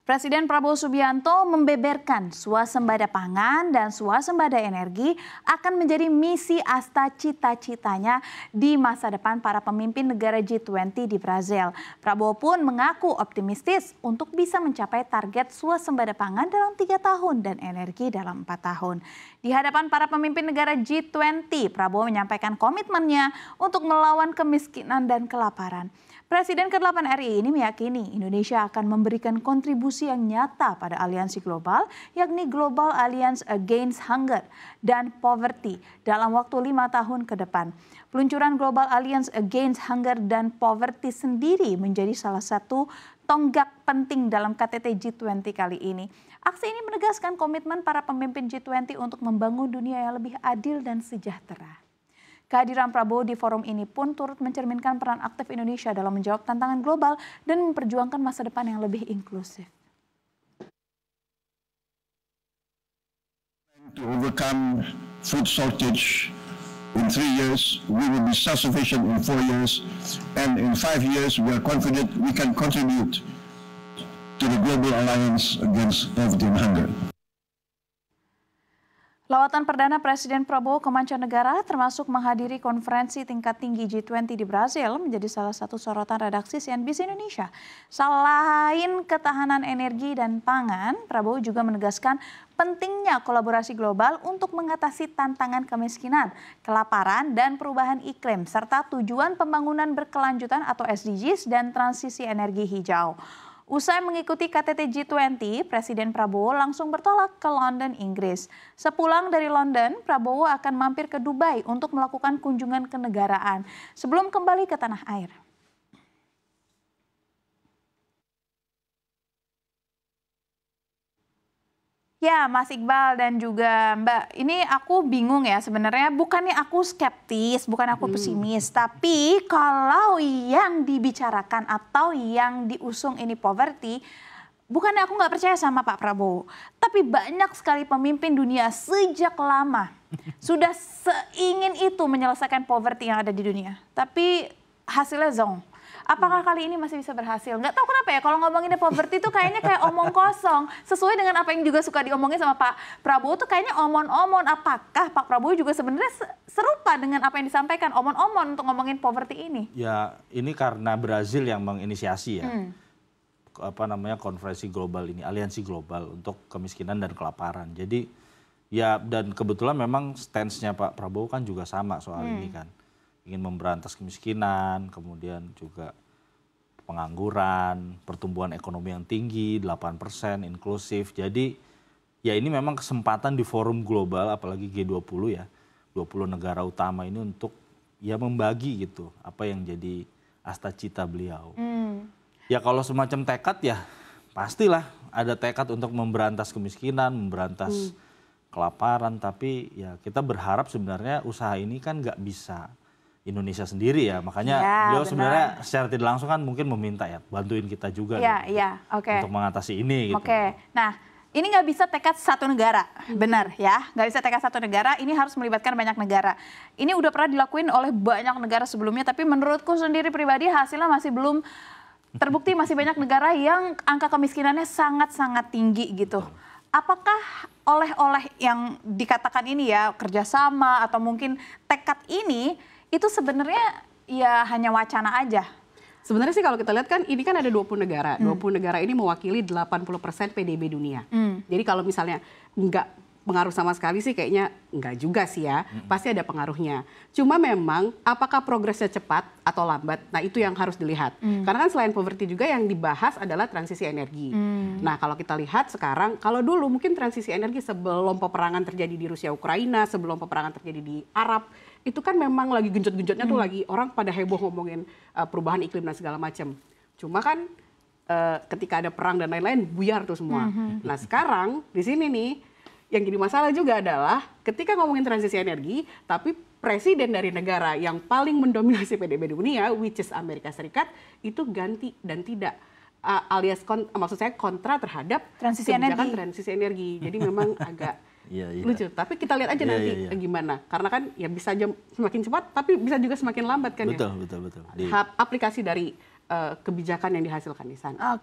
Presiden Prabowo Subianto membeberkan swasembada pangan dan swasembada energi akan menjadi misi asta cita-citanya di masa depan para pemimpin negara G20 di Brasil. Prabowo pun mengaku optimistis untuk bisa mencapai target swasembada pangan dalam 3 tahun dan energi dalam 4 tahun. Di hadapan para pemimpin negara G20, Prabowo menyampaikan komitmennya untuk melawan kemiskinan dan kelaparan. Presiden ke-8 RI ini meyakini Indonesia akan memberikan kontribusi yang nyata pada aliansi global, yakni Global Alliance Against Hunger dan Poverty dalam waktu 5 tahun ke depan. Peluncuran Global Alliance Against Hunger dan Poverty sendiri menjadi salah satu tonggak penting dalam KTT G20 kali ini. Aksi ini menegaskan komitmen para pemimpin G20 untuk membangun dunia yang lebih adil dan sejahtera. Kehadiran Prabowo di forum ini pun turut mencerminkan peran aktif Indonesia dalam menjawab tantangan global dan memperjuangkan masa depan yang lebih inklusif. To overcome food shortage in 3 years, we will be self-sufficient in 4 years, and in 5 years we are confident we can contribute to the Global Alliance Against Poverty and Hunger. Lawatan perdana Presiden Prabowo ke mancanegara termasuk menghadiri konferensi tingkat tinggi G20 di Brasil menjadi salah satu sorotan redaksi CNBC Indonesia. Selain ketahanan energi dan pangan, Prabowo juga menegaskan pentingnya kolaborasi global untuk mengatasi tantangan kemiskinan, kelaparan, dan perubahan iklim, serta tujuan pembangunan berkelanjutan atau SDGs dan transisi energi hijau. Usai mengikuti KTT G20, Presiden Prabowo langsung bertolak ke London, Inggris. Sepulang dari London, Prabowo akan mampir ke Dubai untuk melakukan kunjungan kenegaraan sebelum kembali ke tanah air. Ya, Mas Iqbal dan juga Mbak, ini aku bingung ya sebenarnya, bukannya aku skeptis, bukan aku pesimis, tapi kalau yang dibicarakan atau yang diusung ini poverty, bukannya aku nggak percaya sama Pak Prabowo, tapi banyak sekali pemimpin dunia sejak lama sudah seingin itu menyelesaikan poverty yang ada di dunia, tapi hasilnya zong. Apakah kali ini masih bisa berhasil? Nggak tahu kenapa ya, kalau ngomongin poverty itu kayaknya kayak omong kosong. Sesuai dengan apa yang juga suka diomongin sama Pak Prabowo tuh kayaknya omon-omon. Apakah Pak Prabowo juga sebenarnya serupa dengan apa yang disampaikan, omon-omon untuk ngomongin poverty ini? Ya, ini karena Brazil yang menginisiasi ya. Konferensi global ini, aliansi global untuk kemiskinan dan kelaparan. Jadi ya, dan kebetulan memang stance-nya Pak Prabowo kan juga sama soal ini kan. Ingin memberantas kemiskinan, kemudian juga pengangguran, pertumbuhan ekonomi yang tinggi, 8%, inklusif. Jadi ya ini memang kesempatan di forum global, apalagi G20 ya, 20 negara utama ini untuk ya membagi gitu apa yang jadi asta cita beliau. Ya kalau semacam tekad ya pastilah ada tekad untuk memberantas kemiskinan, memberantas kelaparan. Tapi ya kita berharap sebenarnya usaha ini kan nggak bisa Indonesia sendiri ya, makanya beliau sebenarnya secara tidak langsung kan mungkin meminta ya bantuin kita juga untuk mengatasi ini. Gitu. Nah ini nggak bisa tekad satu negara, benar ya, nggak bisa tekad satu negara, ini harus melibatkan banyak negara. Ini udah pernah dilakuin oleh banyak negara sebelumnya, tapi menurutku sendiri pribadi hasilnya masih belum terbukti, masih banyak negara yang angka kemiskinannya sangat-sangat tinggi gitu. Apakah oleh-oleh yang dikatakan ini ya, kerjasama atau mungkin tekad ini, itu sebenarnya ya hanya wacana aja? Sebenarnya sih kalau kita lihat kan ini kan ada 20 negara. 20 negara ini mewakili 80% PDB dunia. Jadi kalau misalnya nggak pengaruh sama sekali sih kayaknya nggak juga sih ya. Pasti ada pengaruhnya. Cuma memang apakah progresnya cepat atau lambat? Nah itu yang harus dilihat. Karena kan selain poverty juga yang dibahas adalah transisi energi. Nah kalau kita lihat sekarang, kalau dulu mungkin transisi energi sebelum peperangan terjadi di Rusia Ukraina, sebelum peperangan terjadi di Arab, itu kan memang lagi genjot-genjotnya tuh lagi orang pada heboh ngomongin perubahan iklim dan segala macam. Cuma kan ketika ada perang dan lain-lain buyar tuh semua. Nah sekarang di sini nih yang jadi masalah juga adalah ketika ngomongin transisi energi, tapi presiden dari negara yang paling mendominasi PDB dunia, which is Amerika Serikat, itu ganti dan tidak alias maksud saya kontra terhadap kebijakan transisi energi. Jadi memang agak lucu. Tapi kita lihat aja nanti gimana. Karena kan ya bisa aja semakin cepat, tapi bisa juga semakin lambat kan betul, ya. Betul. Aplikasi dari kebijakan yang dihasilkan di sana.